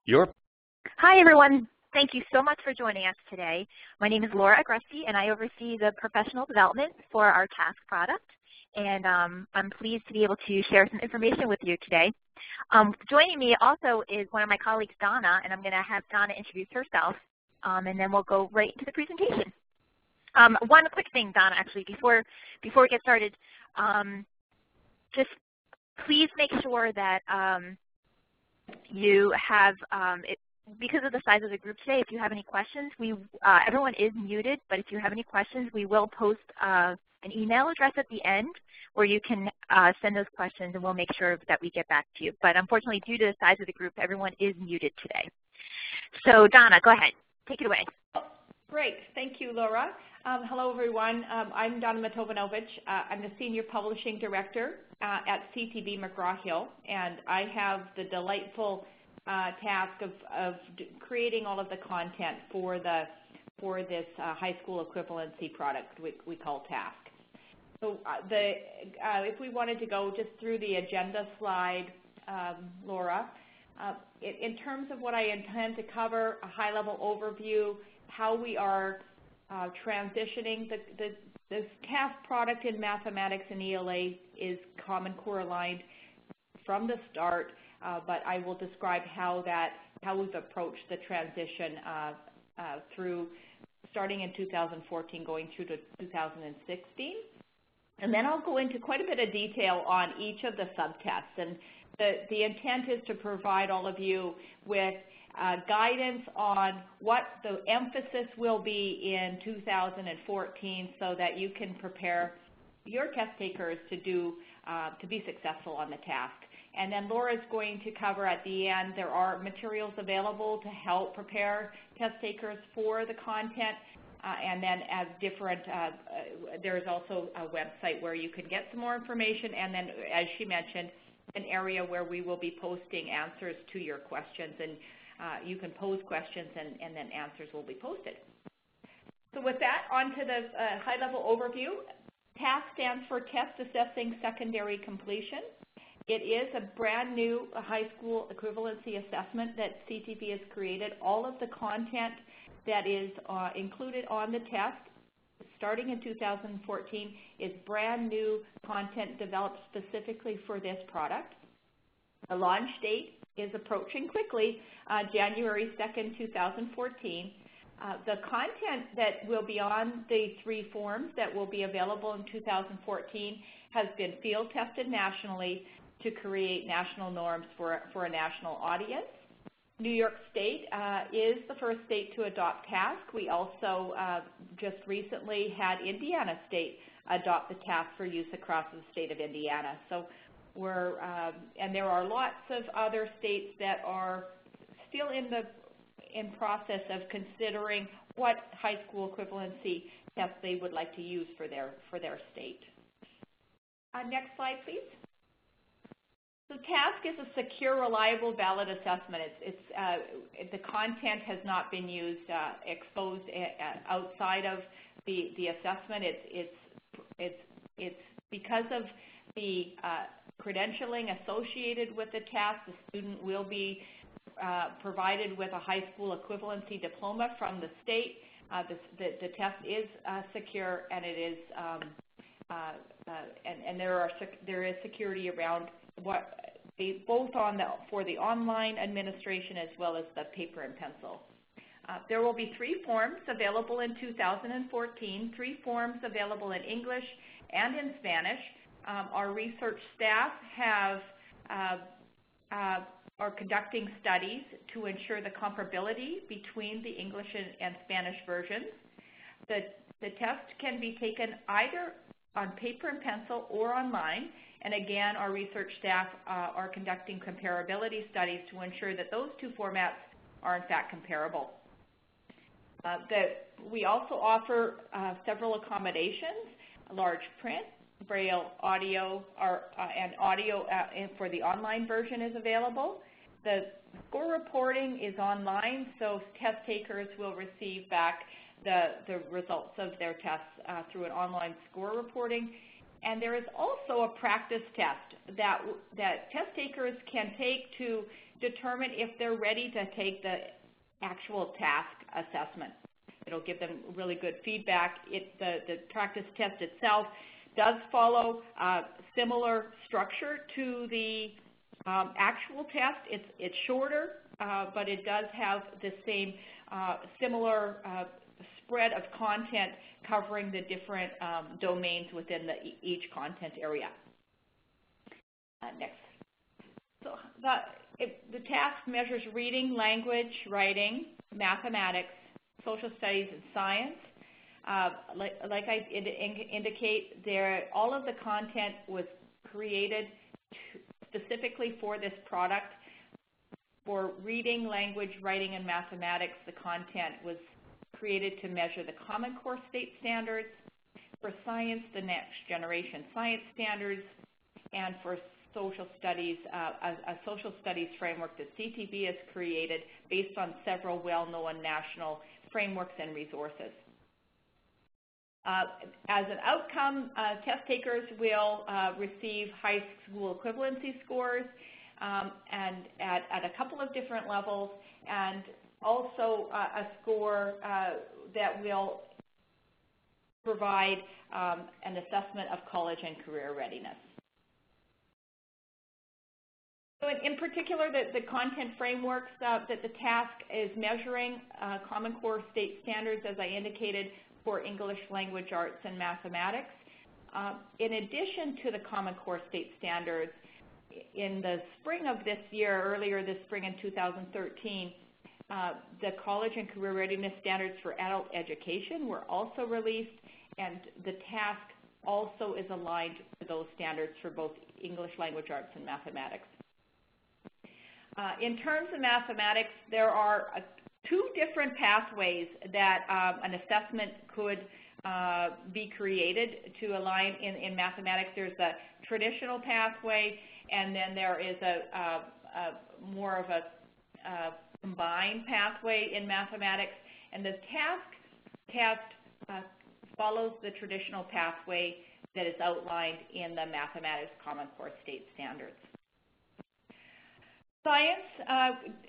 Your Hi, everyone. Thank you so much for joining us today. My name is Laura Agressi, and I oversee the professional development for our TASC product. And I'm pleased to be able to share some information with you today. Joining me also is one of my colleagues, Donna, and I'm going to have Donna introduce herself, and then we'll go right into the presentation. One quick thing, Donna, actually, before we get started, just please make sure that you have, because of the size of the group today, if you have any questions, everyone is muted, but if you have any questions, we will post an email address at the end where you can send those questions, and we'll make sure that we get back to you. But unfortunately, due to the size of the group, everyone is muted today. So Donna, go ahead. Take it away. Great. Thank you, Laura. Hello, everyone. I'm Donna Matovanovic. I'm the Senior Publishing Director at CTV McGraw-Hill, and I have the delightful task of creating all of the content for this high school equivalency product we call TASC. So if we wanted to go just through the agenda slide, Laura, in terms of what I intend to cover, a high-level overview, how we are transitioning this TASC product in mathematics and ELA is Common Core aligned from the start, but I will describe how we've approached the transition through starting in 2014 going through to 2016. And then I'll go into quite a bit of detail on each of the subtests. And the intent is to provide all of you with guidance on what the emphasis will be in 2014 so that you can prepare your test takers to be successful on the task. And then Laura's going to cover at the end, there are materials available to help prepare test takers for the content. And then there's also a website where you can get some more information. And then, as she mentioned, an area where we will be posting answers to your questions. And you can pose questions, and then answers will be posted. So with that, on to the high-level overview. TASC stands for Test Assessing Secondary Completion. It is a brand new high school equivalency assessment that CTV has created. All of the content that is included on the test, starting in 2014, is brand new content developed specifically for this product. The launch date is approaching quickly, January 2nd, 2014. The content that will be on the 3 forms that will be available in 2014 has been field tested nationally to create national norms for a national audience. New York State is the first state to adopt TASC. We also just recently had Indiana State adopt the TASC for use across the state of Indiana. So and there are lots of other states that are still in process of considering what high school equivalency tests they would like to use for their state. Next slide, please. So TASC is a secure, reliable, valid assessment. The content has not been used, exposed outside of the assessment. It's because of the credentialing associated with the task, the student will be provided with a high school equivalency diploma from the state. The test is secure, and it is and there is security around both for the online administration as well as the paper and pencil. There will be 3 forms available in 2014, 3 forms available in English and in Spanish. Our research staff are conducting studies to ensure the comparability between the English and Spanish versions. The test can be taken either on paper and pencil or online. And again, our research staff are conducting comparability studies to ensure that those 2 formats are in fact comparable. We also offer several accommodations, large print, Braille, audio, and audio for the online version is available. The score reporting is online, so test takers will receive back the results of their tests through an online score reporting. And there is also a practice test that test takers can take to determine if they're ready to take the actual TASC assessment. It'll give them really good feedback. The practice test itself does follow a similar structure to the actual test. It's shorter, but it does have the same similar spread of content covering the different domains within each content area. Next. So the task measures reading, language, writing, mathematics, social studies, and science. Like I indicate, all of the content was created specifically for this product. For reading, language, writing, and mathematics, the content was created to measure the Common Core state standards. For science, the next generation science standards. And for social studies, a social studies framework that CTB has created based on several well-known national frameworks and resources. As an outcome, test takers will receive high school equivalency scores and at a couple of different levels, and also a score that will provide an assessment of college and career readiness. So in particular, the content frameworks that the task is measuring, Common Core state standards, as I indicated, for English, language, arts, and mathematics. In addition to the Common Core state standards, in the spring of this year, earlier this spring in 2013, the college and career readiness standards for adult education were also released, and the task also is aligned to those standards for both English, language, arts, and mathematics. In terms of mathematics, there are two different pathways that an assessment could be created to align in mathematics. There's a traditional pathway, and then there is a more of a combined pathway in mathematics. And the task follows the traditional pathway that is outlined in the Mathematics Common Core State Standards. Science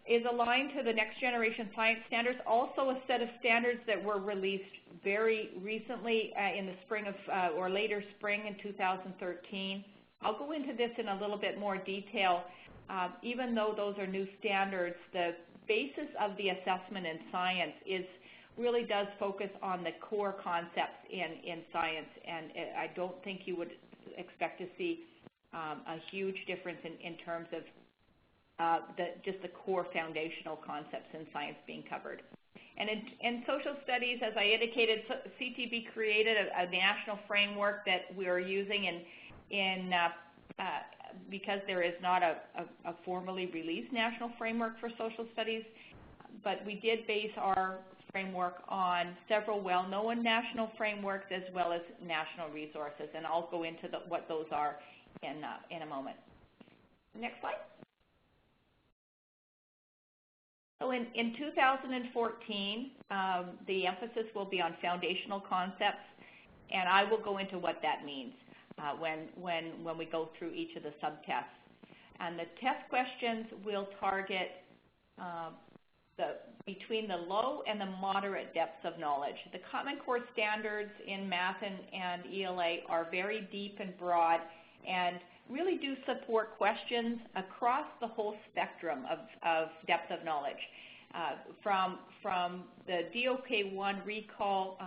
is aligned to the next generation science standards, also a set of standards that were released very recently in the spring of, or later spring in 2013. I'll go into this in a little bit more detail. Even though those are new standards, the basis of the assessment in science really does focus on the core concepts in science, and I don't think you would expect to see a huge difference in terms of just the core foundational concepts in science being covered. And in social studies, as I indicated, CTB created a national framework that we are using because there is not a formally released national framework for social studies, but we did base our framework on several well-known national frameworks as well as national resources, and I'll go into what those are in a moment. Next slide. So in 2014, the emphasis will be on foundational concepts, and I will go into what that means when we go through each of the subtests. And the test questions will target between the low and the moderate depths of knowledge. The Common Core standards in math and ELA are very deep and broad, and really do support questions across the whole spectrum of depth of knowledge, from the DOK-1 recall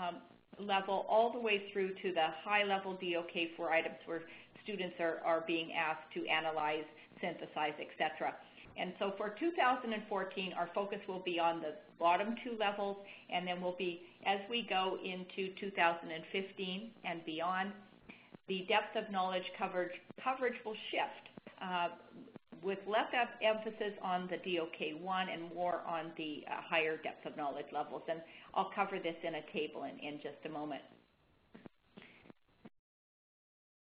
level all the way through to the high-level DOK-4 items where students are being asked to analyze, synthesize, etc. And so for 2014, our focus will be on the bottom two levels, and then we'll be, as we go into 2015 and beyond, the depth of knowledge coverage will shift with less emphasis on the DOK-1 and more on the higher depth of knowledge levels. And I'll cover this in a table in just a moment.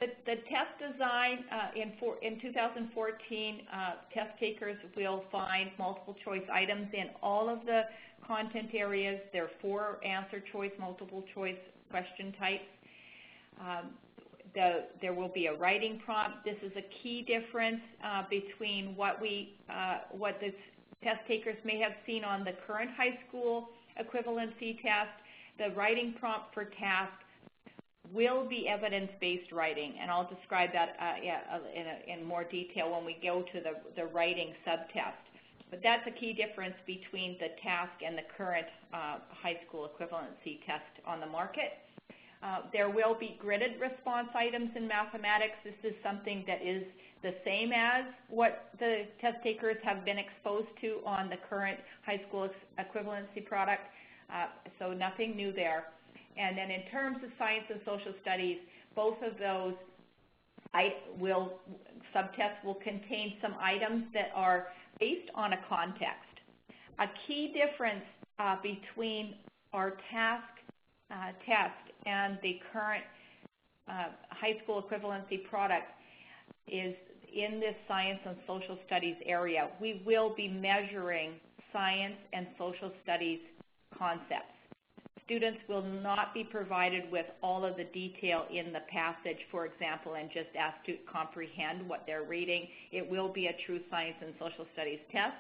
The test design in 2014, test takers will find multiple choice items in all of the content areas. There are 4 answer choice, multiple choice question types. there will be a writing prompt. This is a key difference between what the test takers may have seen on the current high school equivalency test. The writing prompt for TASC will be evidence-based writing, and I'll describe that in more detail when we go to the writing subtest. But that's a key difference between the TASC and the current high school equivalency test on the market. There will be gridded response items in mathematics. This is something that is the same as what the test takers have been exposed to on the current high school equivalency product, so nothing new there. And then in terms of science and social studies, both of those subtests will contain some items that are based on a context. A key difference between our TASC test and the current high school equivalency product is in this science and social studies area. We will be measuring science and social studies concepts. Students will not be provided with all of the detail in the passage, for example, and just asked to comprehend what they're reading. It will be a true science and social studies test.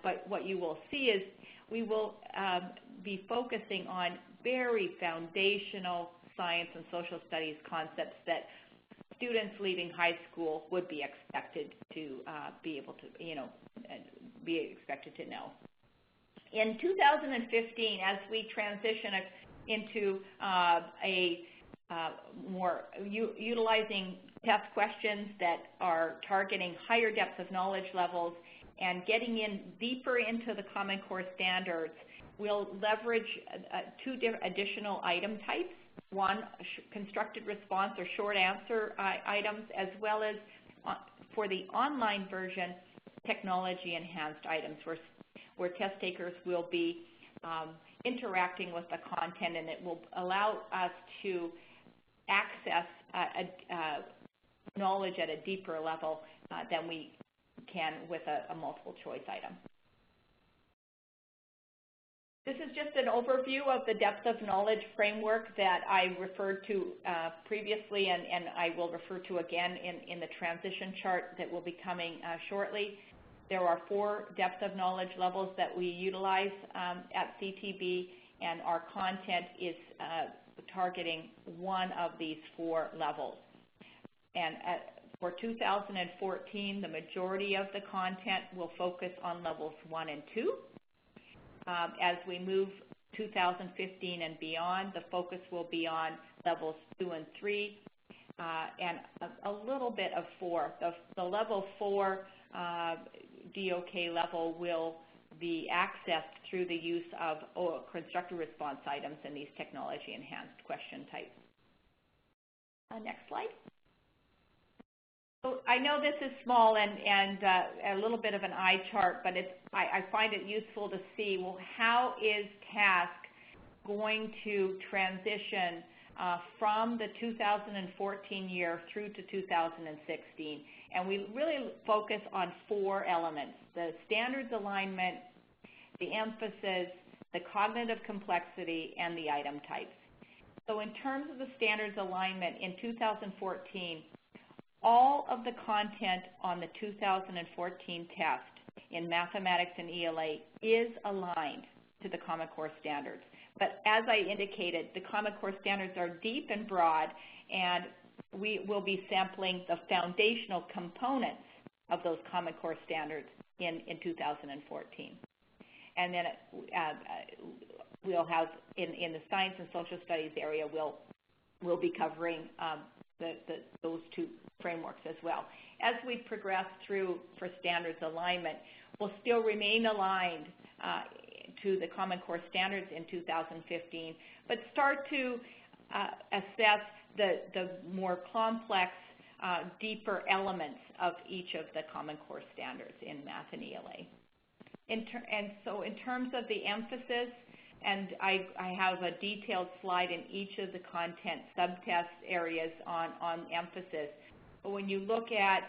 But what you will see is we will be focusing on very foundational science and social studies concepts that students leaving high school would be expected to be able to, be expected to know. In 2015, as we transition into more utilizing test questions that are targeting higher depths of knowledge levels and getting in deeper into the Common Core standards, we'll leverage two additional item types. One, constructed response or short answer items, as well as for the online version, technology enhanced items where test takers will be interacting with the content, and it will allow us to access knowledge at a deeper level than we can with a multiple choice item. This is just an overview of the depth of knowledge framework that I referred to previously, and I will refer to again in the transition chart that will be coming shortly. There are 4 depth of knowledge levels that we utilize at CTB, and our content is targeting one of these 4 levels. And for 2014, the majority of the content will focus on levels 1 and 2. As we move 2015 and beyond, the focus will be on levels 2 and 3, and a little bit of 4. The level 4 DOK level will be accessed through the use of constructed response items and these technology enhanced question types. Next slide. So I know this is small and a little bit of an eye chart, but I find it useful to see, well, how is TASC going to transition from the 2014 year through to 2016? And we really focus on 4 elements: the standards alignment, the emphasis, the cognitive complexity, and the item types. So in terms of the standards alignment in 2014, all of the content on the 2014 test in mathematics and ELA is aligned to the Common Core standards. But as I indicated, the Common Core standards are deep and broad, and we will be sampling the foundational components of those Common Core standards in 2014. And then we'll have, in the science and social studies area, we'll be covering those 2 frameworks as well. As we progress through for standards alignment, we'll still remain aligned to the Common Core standards in 2015, but start to assess the more complex, deeper elements of each of the Common Core standards in math and ELA. And so in terms of the emphasis, and I have a detailed slide in each of the content subtest areas on emphasis. But when you look at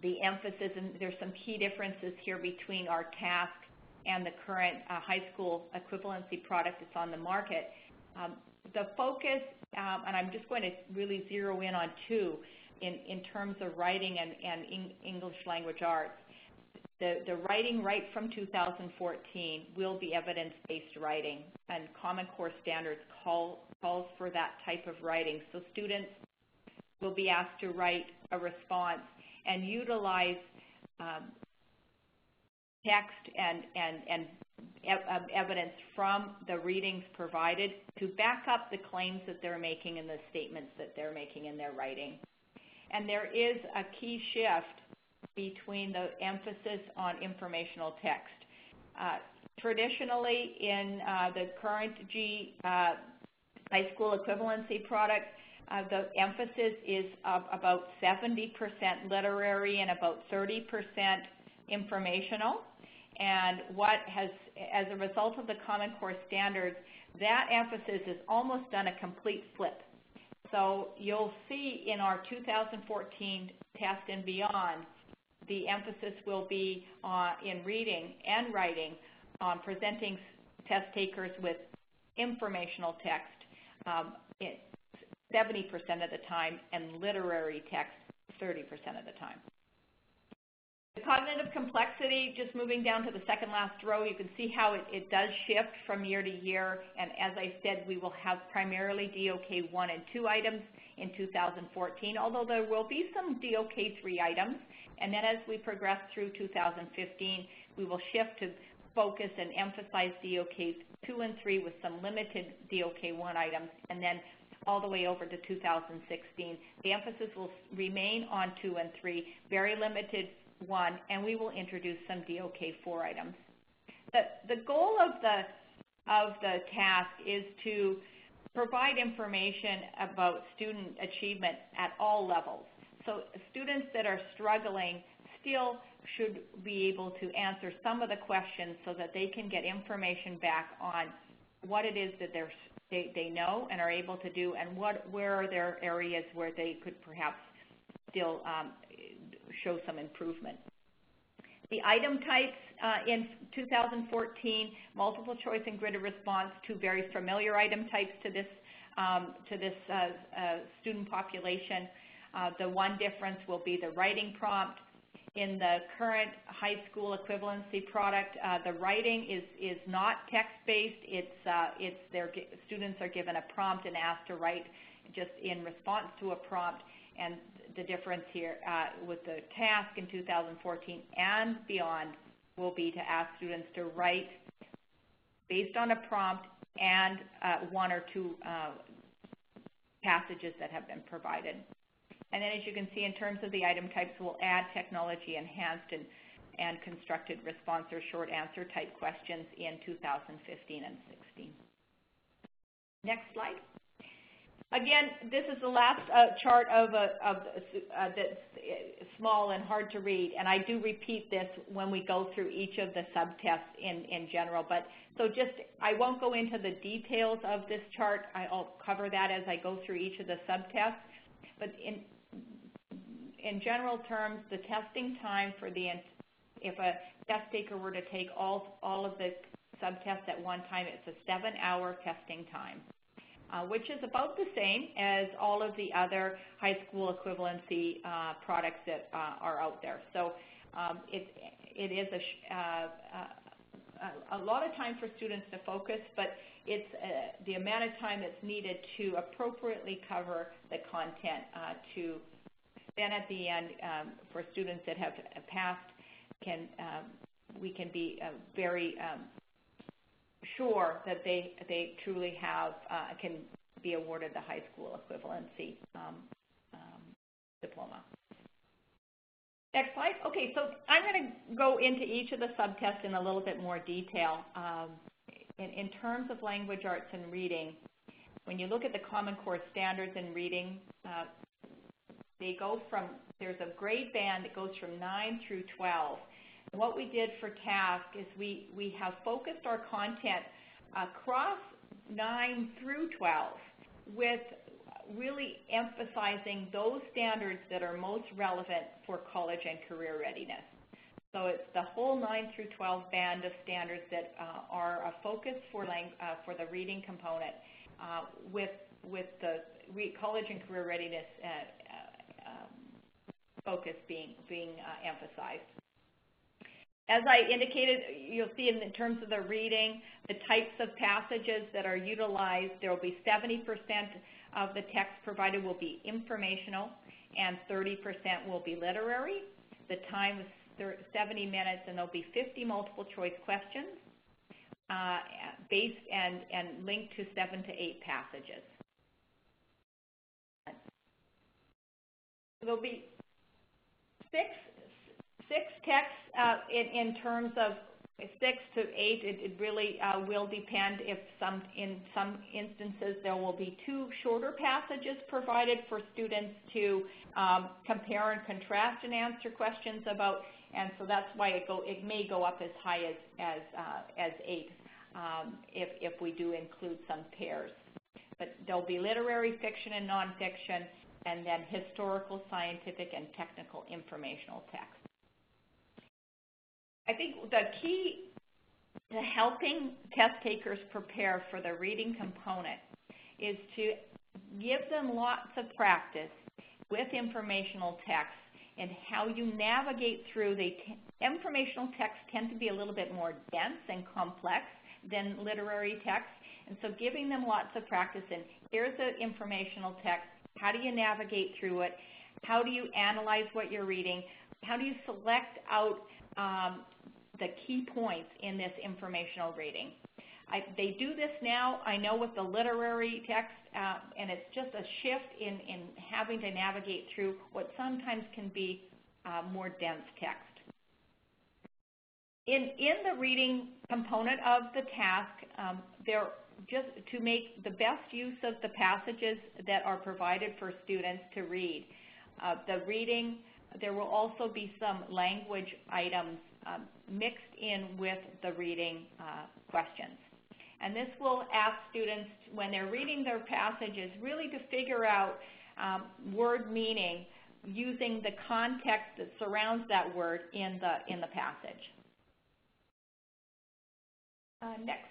the emphasis, and there's some key differences here between our TASC and the current high school equivalency product that's on the market. The focus and I'm just going to really zero in on two in terms of writing and English language arts. The writing right from 2014 will be evidence-based writing, and Common Core Standards calls for that type of writing. So students will be asked to write a response and utilize text and evidence from the readings provided to back up the claims that they're making and the statements that they're making in their writing. And there is a key shift between the emphasis on informational text. Traditionally, in the current high school equivalency product, the emphasis is about 70% literary and about 30% informational. And as a result of the Common Core Standards, that emphasis is almost done a complete flip. So you'll see in our 2014 test and beyond, the emphasis will be in reading and writing on presenting test takers with informational text 70% of the time, and literary text 30% of the time. The cognitive complexity, just moving down to the second last row, you can see how it does shift from year to year. And as I said, we will have primarily DOK 1 and 2 items in 2014, although there will be some DOK 3 items. And then as we progress through 2015, we will shift to focus and emphasize DOK 2 and 3 with some limited DOK 1 items. And then all the way over to 2016, the emphasis will remain on 2 and 3, very limited 1, and we will introduce some DOK 4 items. The goal of the task is to provide information about student achievement at all levels. So students that are struggling still should be able to answer some of the questions so that they can get information back on what it is that they know and are able to do, and where are there areas where they could perhaps still show some improvement. The item types in 2014, multiple choice and graded response, two very familiar item types to this student population. The one difference will be the writing prompt. In the current high school equivalency product, the writing is not text-based. Students are given a prompt and asked to write just in response to a prompt. And the difference here with the task in 2014 and beyond will be to ask students to write based on a prompt and one or two passages that have been provided. And then as you can see, in terms of the item types, we'll add technology enhanced and constructed response or short answer type questions in 2015 and 16. Next slide. Again, this is the last chart that's small and hard to read, and I do repeat this when we go through each of the subtests in general. But so I won't go into the details of this chart. I'll cover that as I go through each of the subtests. But in general terms, the testing time for if a test taker were to take all of the subtests at one time, it's a 7-hour testing time. Which is about the same as all of the other high school equivalency products that are out there. So it is a lot of time for students to focus, but it's the amount of time that's needed to appropriately cover the content to then at the end, for students that have passed, we can be very sure that they truly can be awarded the high school equivalency diploma. Next slide. Okay, so I'm going to go into each of the subtests in a little bit more detail. In terms of language arts and reading, when you look at the Common Core Standards in reading, there's a grade band that goes from 9 through 12. And what we did for task is we have focused our content across 9 through 12 with really emphasizing those standards that are most relevant for college and career readiness. So it's the whole 9 through 12 band of standards that are a focus for the reading component with the college and career readiness focus being emphasized. As I indicated, you'll see in terms of the reading, the types of passages that are utilized, there will be 70% of the text provided will be informational and 30% will be literary. The time is 70 minutes, and there'll be 50 multiple choice questions based and linked to 7 to 8 passages. There'll be six texts in terms of 6 to 8. It really will depend. In some instances there will be 2 shorter passages provided for students to compare and contrast and answer questions about, and so that's why it may go up as high as 8 if we do include some pairs. But there'll be literary, fiction, and nonfiction, and then historical, scientific, and technical informational text. I think the key to helping test takers prepare for the reading component is to give them lots of practice with informational text and how you navigate through. Informational texts tend to be a little bit more dense and complex than literary text, and so giving them lots of practice in, here's the informational text, how do you navigate through it, how do you analyze what you're reading, how do you select out the key points in this informational reading. They do this now, I know, with the literary text, and it's just a shift in having to navigate through what sometimes can be more dense text. In the reading component of the task, just to make the best use of the passages that are provided for students to read. The reading, there will also be some language items mixed in with the reading questions. And this will ask students, when they're reading their passages, really to figure out word meaning using the context that surrounds that word in the passage. Next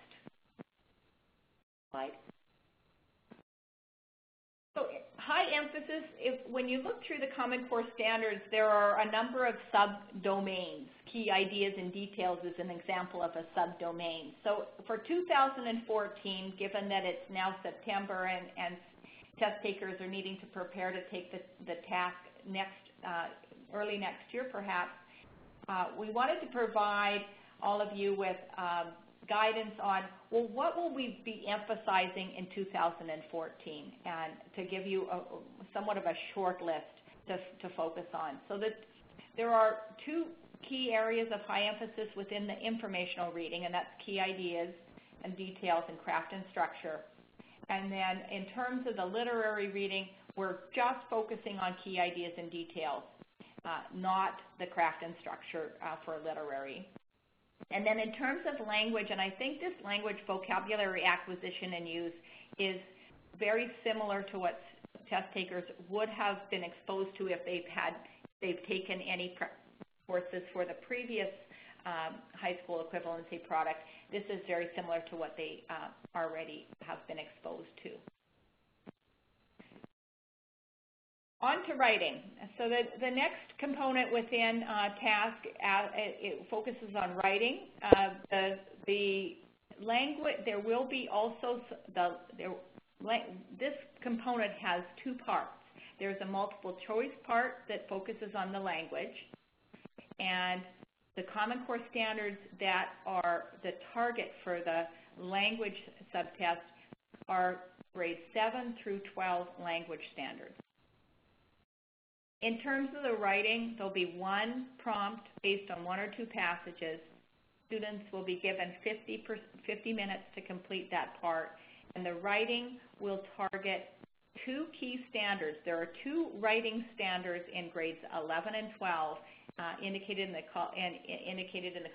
slide. So high emphasis, when you look through the Common Core standards, there are a number of subdomains. Key ideas and details is an example of a subdomain. So for 2014, given that it's now September and test takers are needing to prepare to take the task early next year perhaps, we wanted to provide all of you with guidance on, well, what will we be emphasizing in 2014, and to give you somewhat of a short list to focus on. So that there are 2 key areas of high emphasis within the informational reading, and that's key ideas and details and craft and structure. And then in terms of the literary reading, we're just focusing on key ideas and details, not the craft and structure for literary. And then in terms of language, and I think this language vocabulary acquisition and use is very similar to what test takers would have been exposed to if they've taken any courses for the previous high school equivalency product. This is very similar to what they already have been exposed to. On to writing. So the next component within TASC, it focuses on writing. The language, there will be also, this component has 2 parts. There's a multiple choice part that focuses on the language, and the Common Core standards that are the target for the language subtest are grades 7 through 12 language standards. In terms of the writing, there'll be 1 prompt based on 1 or 2 passages. Students will be given 50 minutes to complete that part, and the writing will target 2 key standards. There are 2 writing standards in grades 11 and 12 indicated in the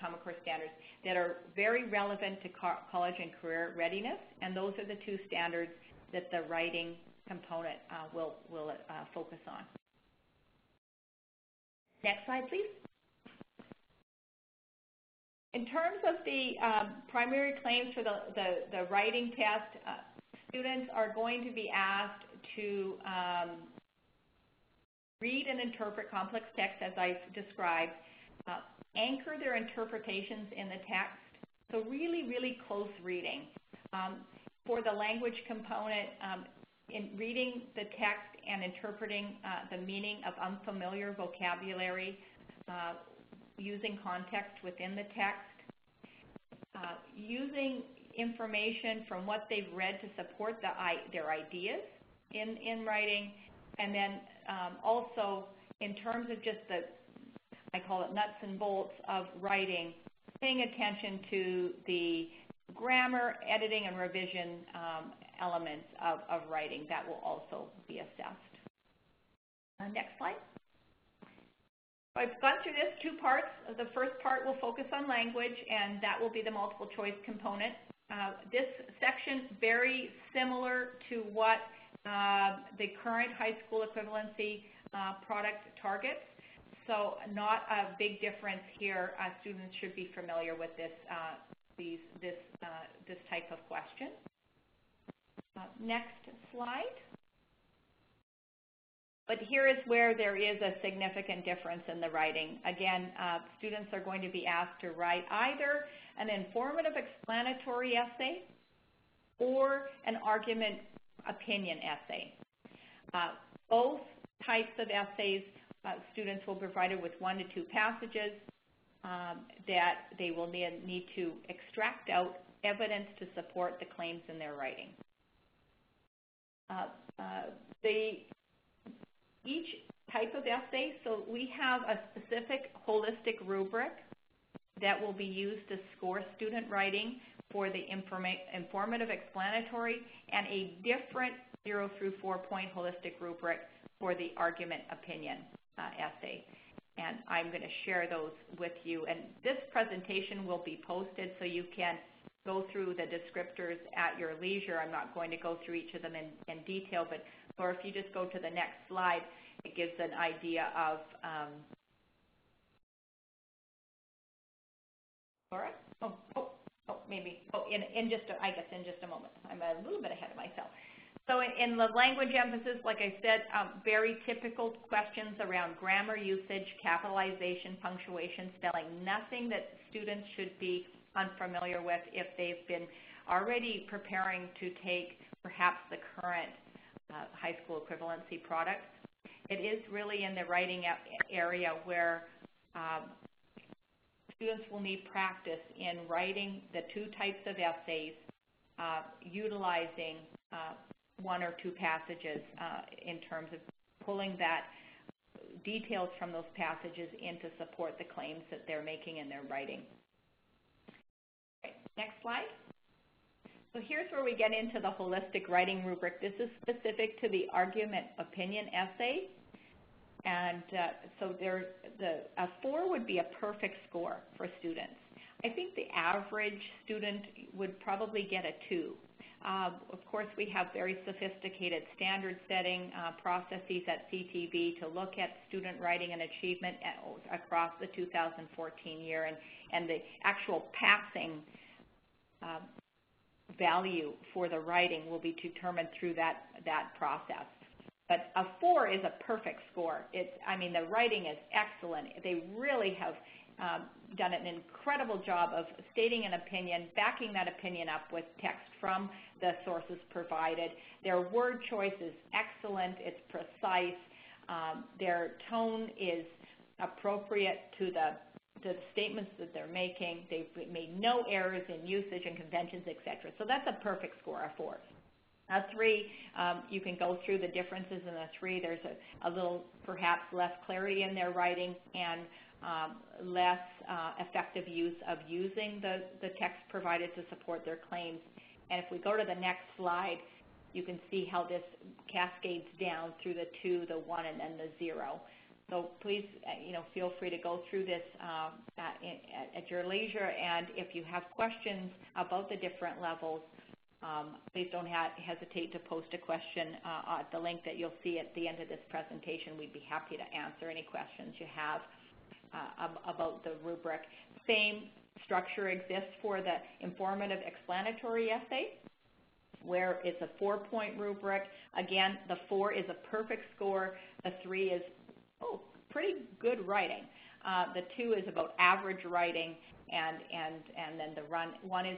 Common Core standards that are very relevant to college and career readiness, and those are the 2 standards that the writing component will focus on. Next slide, please. In terms of the primary claims for the writing test, students are going to be asked to read and interpret complex text as I've described, anchor their interpretations in the text, so really, really close reading. For the language component, in reading the text and interpreting the meaning of unfamiliar vocabulary, using context within the text, using information from what they've read to support their ideas in writing, and then also in terms of just I call it nuts and bolts of writing, paying attention to the grammar, editing, and revision elements of writing. That will also be assessed. Next slide. I've gone through this 2 parts. The first part will focus on language, and that will be the multiple choice component. This section, very similar to what the current high school equivalency product targets. So not a big difference here. Students should be familiar with this type of question. Next slide. But here is where there is a significant difference in the writing. Again, students are going to be asked to write either an informative explanatory essay or an argument opinion essay. Both types of essays, students will be provided with 1 to 2 passages that they will need to extract out evidence to support the claims in their writing. Each type of essay, so we have a specific holistic rubric that will be used to score student writing for the informative explanatory, and a different 0 through 4 point holistic rubric for the argument opinion essay. And I'm going to share those with you. And this presentation will be posted so you can go through the descriptors at your leisure. I'm not going to go through each of them in detail, but or if you just go to the next slide, it gives an idea of Laura? In just a moment. I'm a little bit ahead of myself. So in the language emphasis, like I said, very typical questions around grammar usage, capitalization, punctuation, spelling, nothing that students should be unfamiliar with if they've been already preparing to take perhaps the current high school equivalency products. It is really in the writing area where students will need practice in writing the 2 types of essays, utilizing 1 or 2 passages in terms of pulling that details from those passages in to support the claims that they're making in their writing. Okay, next slide. So here's where we get into the holistic writing rubric. This is specific to the argument opinion essay. And so a 4 would be a perfect score for students. I think the average student would probably get a 2. Of course, we have very sophisticated standard setting processes at CTV to look at student writing and achievement across the 2014 year, and the actual passing value for the writing will be determined through that process. But a 4 is a perfect score. The writing is excellent. They really have done an incredible job of stating an opinion, backing that opinion up with text from the sources provided. Their word choice is excellent. It's precise. Their tone is appropriate to the statements that they're making. They've made no errors in usage and conventions, etc. So that's a perfect score, a 4. A 3, you can go through the differences in a 3. There's a little, perhaps, less clarity in their writing and less effective use of using the text provided to support their claims. And if we go to the next slide, you can see how this cascades down through the 2, the 1, and then the 0. So please, feel free to go through this at your leisure. And if you have questions about the different levels, please don't hesitate to post a question at the link that you'll see at the end of this presentation. We'd be happy to answer any questions you have about the rubric. Same structure exists for the informative explanatory essay. where it's a 4-point rubric. Again, the 4 is a perfect score. The 3 is, pretty good writing. The 2 is about average writing, and then the 1 is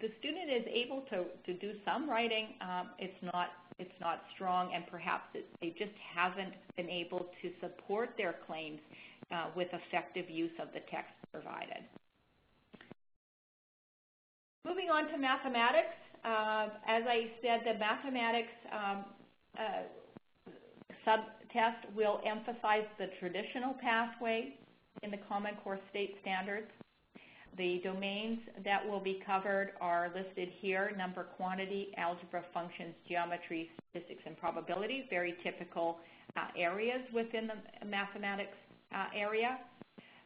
the student is able to do some writing. It's not strong, and perhaps they just haven't been able to support their claims with effective use of the text provided. Moving on to mathematics. As I said, the mathematics subtest will emphasize the traditional pathways in the Common Core state standards. The domains that will be covered are listed here: number, quantity, algebra, functions, geometry, statistics, and probability, very typical areas within the mathematics area.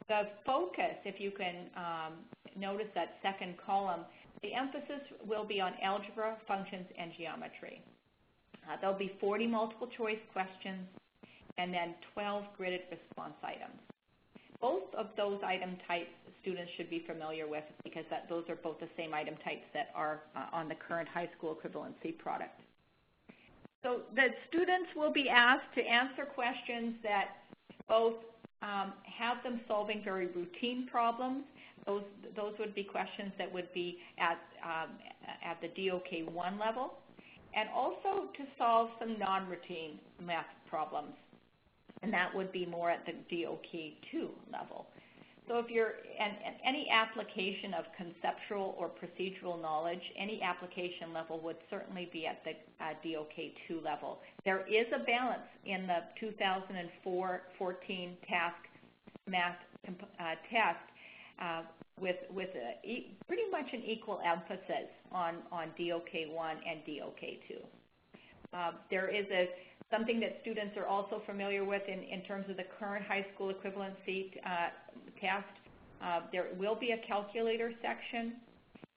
The focus, if you can notice that second column, the emphasis will be on algebra, functions, and geometry. There'll be 40 multiple choice questions and then 12 gridded response items. Both of those item types students should be familiar with, because those are both the same item types that are on the current high school equivalency product. So the students will be asked to answer questions that both have them solving very routine problems. Those would be questions that would be at the DOK 1 level, and also to solve some non-routine math problems, and that would be more at the DOK 2 level. So if you're, and any application of conceptual or procedural knowledge, any application level would certainly be at the DOK 2 level. There is a balance in the 2014 TASC math test with pretty much an equal emphasis on DOK 1 and DOK 2. There is something that students are also familiar with in terms of the current high school equivalency test. There will be a calculator section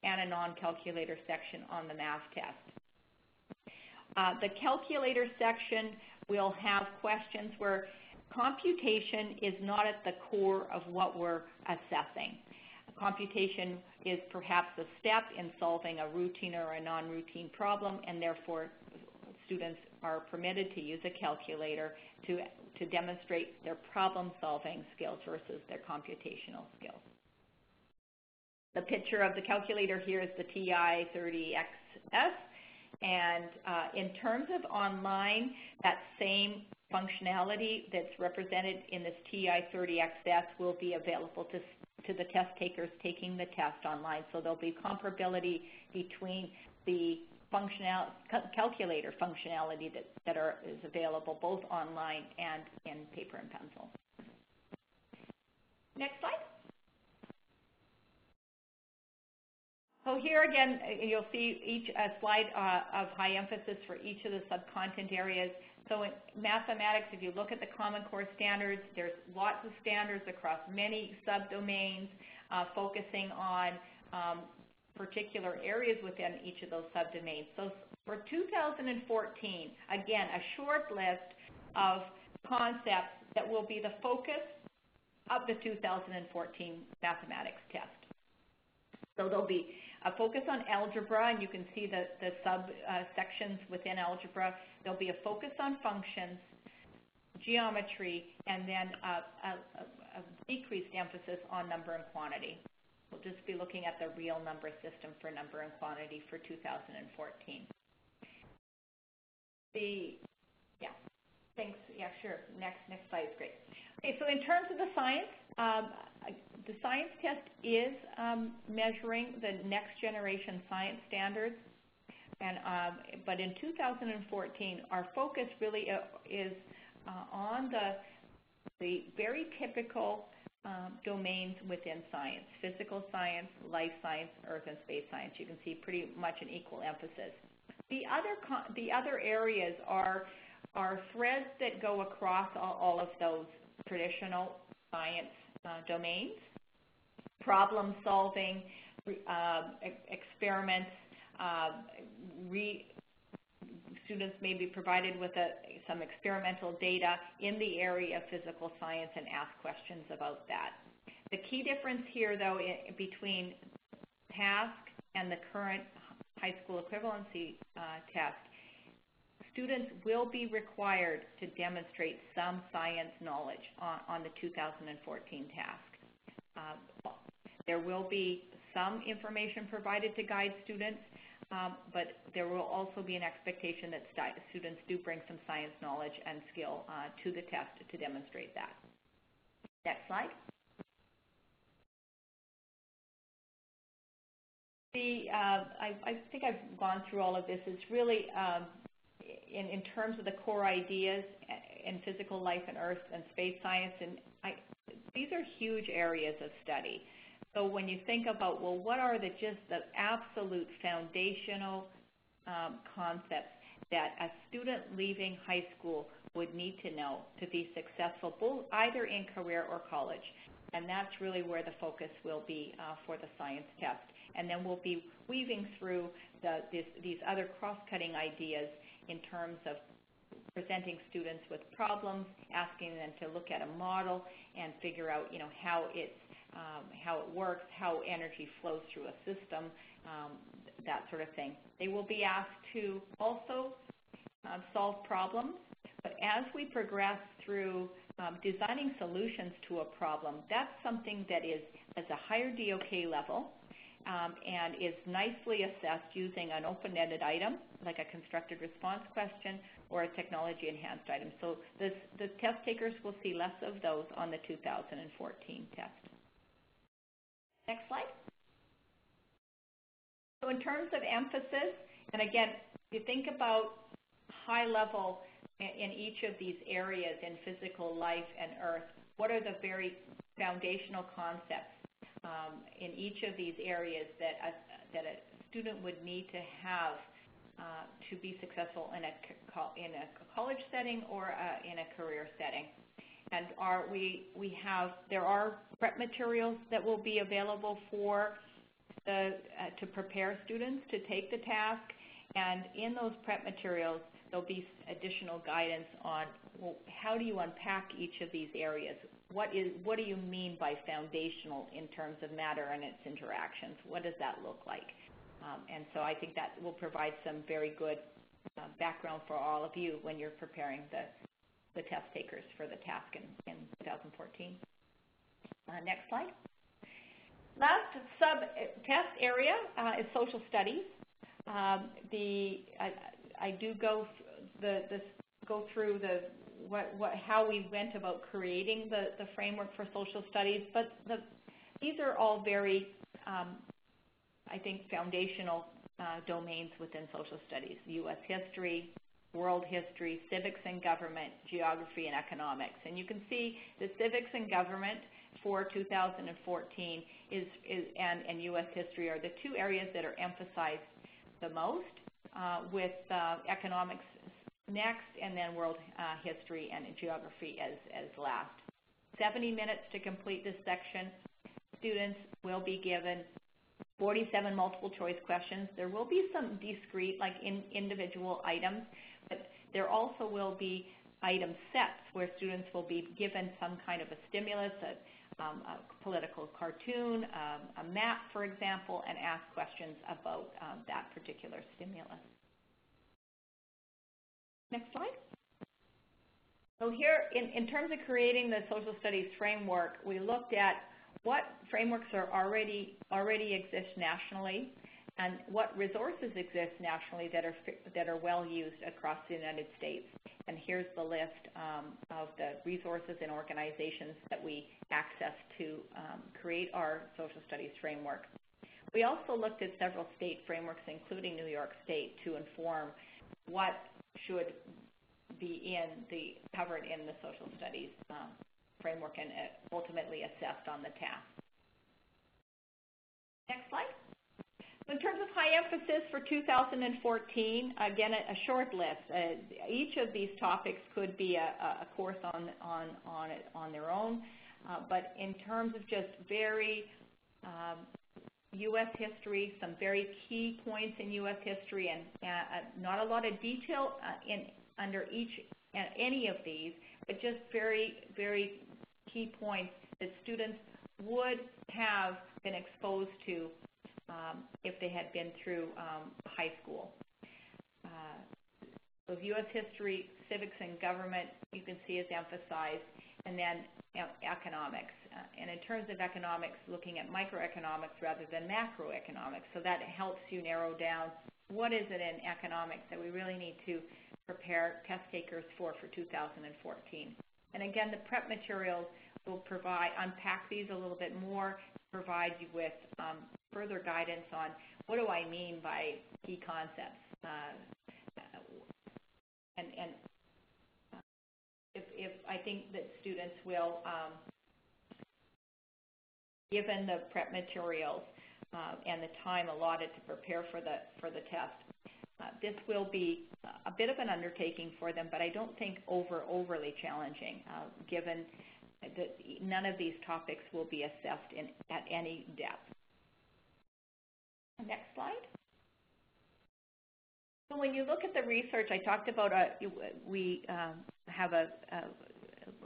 and a non-calculator section on the math test. The calculator section will have questions where computation is not at the core of what we're assessing. Computation is perhaps a step in solving a routine or a non-routine problem, and therefore students are permitted to use a calculator to demonstrate their problem-solving skills versus their computational skills. The picture of the calculator here is the TI-30XS, and in terms of online, that same functionality that's represented in this TI-30XS will be available to the test takers taking the test online. So there'll be comparability between the calculator functionality that is available both online and in paper and pencil. Next slide. So here again, you'll see each slide of high emphasis for each of the sub-content areas. So in mathematics, if you look at the Common Core standards, there's lots of standards across many subdomains focusing on particular areas within each of those subdomains. So for 2014, again, a short list of concepts that will be the focus of the 2014 mathematics test. So there'll be a focus on algebra, and you can see the subsections within algebra. There'll be a focus on functions, geometry, and then a decreased emphasis on number and quantity. We'll just be looking at the real number system for number and quantity for 2014. Thanks. Yeah, sure. Next slide is great. Okay, so in terms of the science test is measuring the next generation science standards, and but in 2014, our focus really is on the very typical domains within science: physical science, life science, earth and space science. You can see pretty much an equal emphasis. The other areas are threads that go across all of those traditional science domains: problem solving, experiments. Students may be provided with some experimental data in the area of physical science and ask questions about that. The key difference here, though, between TASC and the current high school equivalency test, students will be required to demonstrate some science knowledge on the 2014 task. There will be some information provided to guide students, but there will also be an expectation that students do bring some science knowledge and skill to the test to demonstrate that. Next slide. I think I've gone through all of this. It's really in terms of the core ideas in physical life and earth and space science, and these are huge areas of study. So when you think about, well, what are just the absolute foundational concepts that a student leaving high school would need to know to be successful, both either in career or college? And that's really where the focus will be for the science test. And then we'll be weaving through these other cross-cutting ideas in terms of presenting students with problems, asking them to look at a model and figure out, how it works, how energy flows through a system, that sort of thing. They will be asked to also solve problems, but as we progress through designing solutions to a problem, that's something that is at a higher DOK level and is nicely assessed using an open-ended item, like a constructed response question or a technology-enhanced item. So the test takers will see less of those on the 2014 test. Next slide. So in terms of emphasis, and again, if you think about high level in each of these areas in physical life and earth, what are the very foundational concepts in each of these areas that a student would need to have to be successful in a college setting or in a career setting? And there are prep materials that will be available for to prepare students to take the task, and in those prep materials there'll be additional guidance on, well, how do you unpack each of these areas? What do you mean by foundational in terms of matter and its interactions? What does that look like? And so I think that will provide some very good background for all of you when you're preparing the test takers for the task in 2014. Next slide. Last sub-test area is social studies. I do go through how we went about creating the framework for social studies, but these are all very, I think, foundational domains within social studies: U.S. history, world history, civics and government, geography, and economics. And you can see the civics and government for 2014 and U.S. history are the two areas that are emphasized the most, with economics next, and then world history and geography as last. 70 minutes to complete this section. Students will be given 47 multiple choice questions. There will be some discrete, like individual items, but there also will be item sets where students will be given some kind of a stimulus, a political cartoon, a map, for example, and ask questions about that particular stimulus. Next slide. So here, in terms of creating the social studies framework, we looked at what frameworks already exist nationally, and what resources exist nationally that are well used across the United States. And here's the list of the resources and organizations that we access to create our social studies framework. We also looked at several state frameworks, including New York State, to inform what should be covered in the social studies framework and ultimately assessed on the task. Next slide. So in terms of high emphasis for 2014, again, a short list. Each of these topics could be a course on their own, but in terms of just very U.S. history, some very key points in U.S. history, and not a lot of detail under any of these, but just very, very key points that students would have been exposed to if they had been through high school. So U.S. history, civics, and government, you can see is emphasized, and then economics. And in terms of economics, looking at microeconomics rather than macroeconomics. So that helps you narrow down what is it in economics that we really need to prepare test takers for 2014. And again, the prep materials will unpack these a little bit more, provide you with further guidance on what do I mean by key concepts. If I think that students will, given the prep materials and the time allotted to prepare for the test, this will be a bit of an undertaking for them, but I don't think overly challenging, given that none of these topics will be assessed at any depth. Next slide. So when you look at the research, I talked about we have a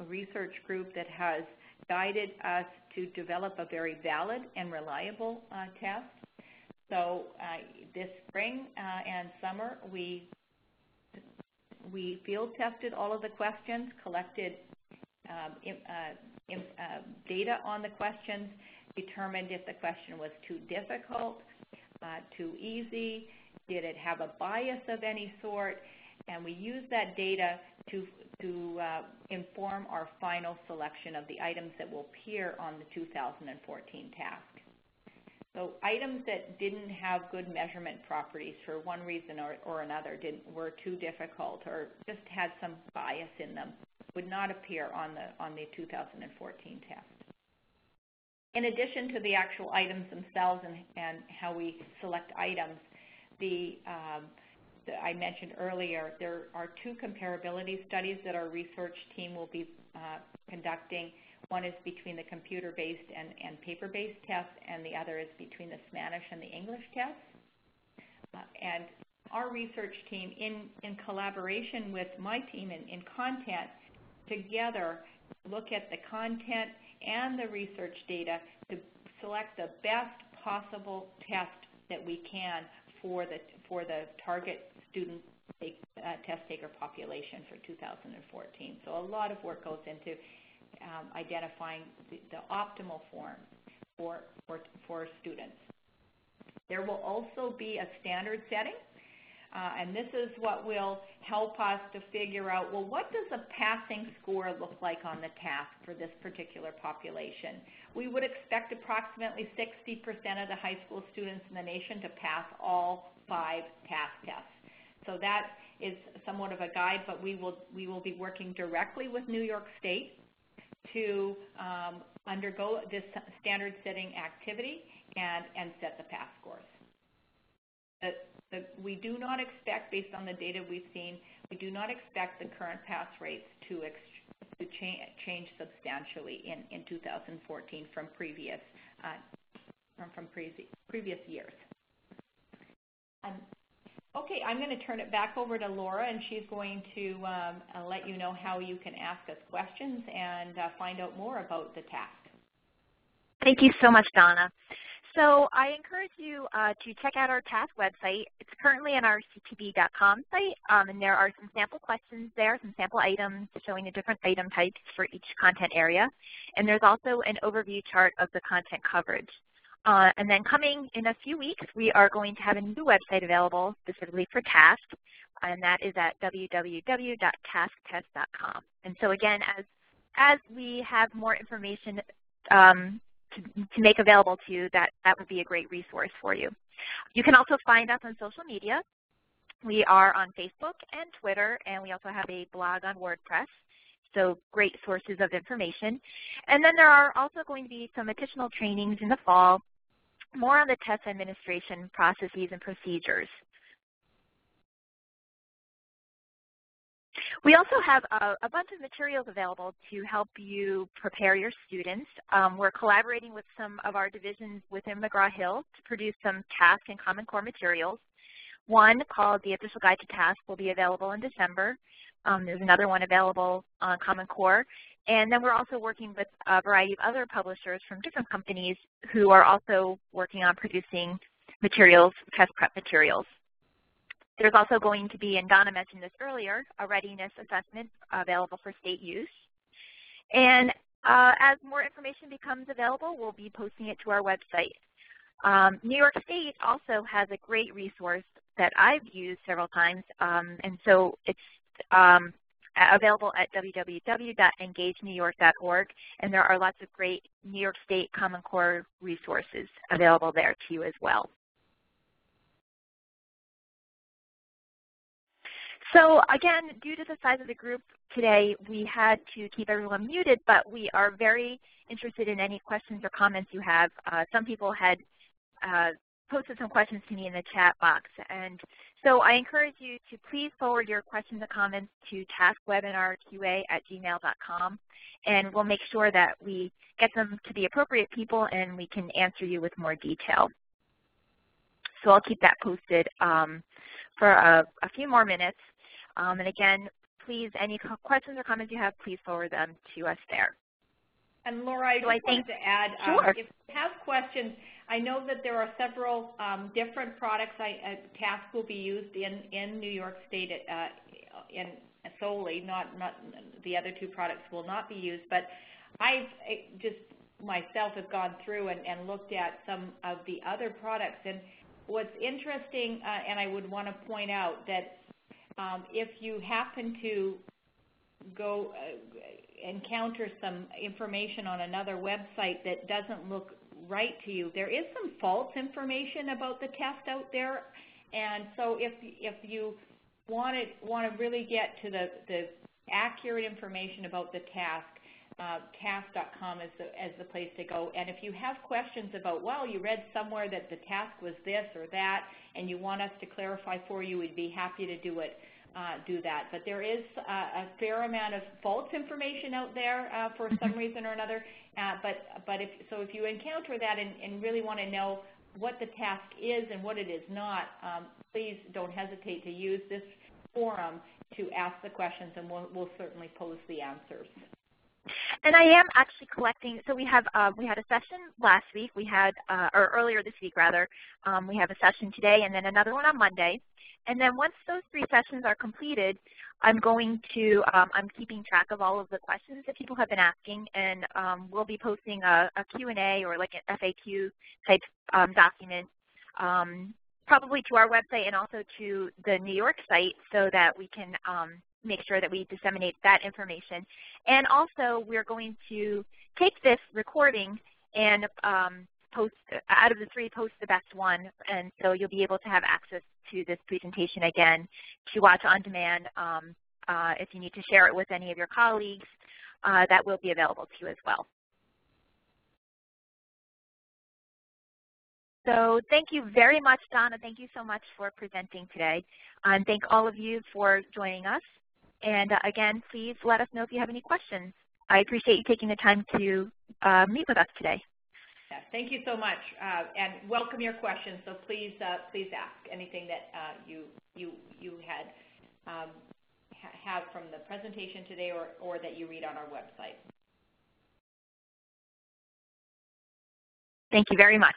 research group that has guided us to develop a very valid and reliable test. So this spring and summer, we field tested all of the questions, collected data on the questions, determined if the question was too difficult, too easy, did it have a bias of any sort, and we used that data to inform our final selection of the items that will appear on the 2014 task. So items that didn't have good measurement properties for one reason or another, were too difficult or just had some bias in them, would not appear on the 2014 test. In addition to the actual items themselves and how we select items, I mentioned earlier, there are two comparability studies that our research team will be conducting. One is between the computer-based and paper-based tests, and the other is between the Spanish and the English tests. And our research team, in collaboration with my team in content, together look at the content and the research data to select the best possible test that we can for the target student test taker population for 2014. So a lot of work goes into identifying the optimal form for students. There will also be a standard setting, and this is what will help us to figure out, well, what does a passing score look like on the task for this particular population? We would expect approximately 60% of the high school students in the nation to pass all 5 task tests. So that is somewhat of a guide, but we will be working directly with New York State to undergo this standard setting activity and set the pass scores. We do not expect, based on the data we've seen, we do not expect the current pass rates to change substantially in 2014 from previous years. Okay, I'm going to turn it back over to Laura, and she's going to let you know how you can ask us questions and find out more about the task. Thank you so much, Donna. So I encourage you to check out our task website. It's currently on our ctb.com site, and there are some sample questions there, some sample items showing the different item types for each content area. And there's also an overview chart of the content coverage. And then coming in a few weeks, we are going to have a new website available specifically for TASC, and that is at www.tasktest.com. And so again, as we have more information to make available to you, that would be a great resource for you. You can also find us on social media. We are on Facebook and Twitter, and we also have a blog on WordPress. So great sources of information. And then there are also going to be some additional trainings in the fall, more on the test administration processes and procedures. We also have a bunch of materials available to help you prepare your students. We're collaborating with some of our divisions within McGraw-Hill to produce some TASC and Common Core materials. One called the Official Guide to TASC will be available in December. There's another one available on Common Core. And then we're also working with a variety of other publishers from different companies who are also working on producing materials, test prep materials. There's also going to be, and Donna mentioned this earlier, a readiness assessment available for state use. And as more information becomes available, we'll be posting it to our website. New York State also has a great resource that I've used several times, and so it's available at www.engagenewyork.org, and there are lots of great New York State Common Core resources available there to you as well. So again, due to the size of the group today, we had to keep everyone muted, but we are very interested in any questions or comments you have. Some people had posted some questions to me in the chat box, and so I encourage you to please forward your questions and comments to taskwebinarqa@gmail.com, and we'll make sure that we get them to the appropriate people and we can answer you with more detail. So I'll keep that posted for a few more minutes. And again, please, any questions or comments you have, please forward them to us there. And Laura, I just wanted to add, sure. If you have questions, I know that there are several different products. TASC will be used in New York State solely, not the other two products will not be used. But I just myself have gone through and looked at some of the other products. And what's interesting, and I would want to point out that if you happen to go encounter some information on another website that doesn't look right to you, there is some false information about the test out there. And so if you want to really get to the accurate information about the task, TASC.com is the place to go. And if you have questions about, well, you read somewhere that the task was this or that, and you want us to clarify for you, we'd be happy to do that. But there is a fair amount of false information out there for some reason or another. But if you encounter that and really want to know what the task is and what it is not, please don't hesitate to use this forum to ask the questions, and we'll certainly pose the answers. And I am actually collecting. So we had a session last week. We had, or earlier this week rather. We have a session today, and then another one on Monday. And then once those 3 sessions are completed, I'm keeping track of all of the questions that people have been asking, and we'll be posting a Q&A or like an FAQ type document, probably to our website and also to the New York site, so that we can make sure that we disseminate that information. And also, we're going to take this recording and post, out of the 3, post the best one, and so you'll be able to have access to this presentation again to watch on demand. If you need to share it with any of your colleagues, that will be available to you as well. So thank you very much, Donna. Thank you so much for presenting today. And thank all of you for joining us. And again, please let us know if you have any questions. I appreciate you taking the time to meet with us today. Yeah, thank you so much, and welcome your questions. So please ask anything that you have from the presentation today or that you read on our website. Thank you very much.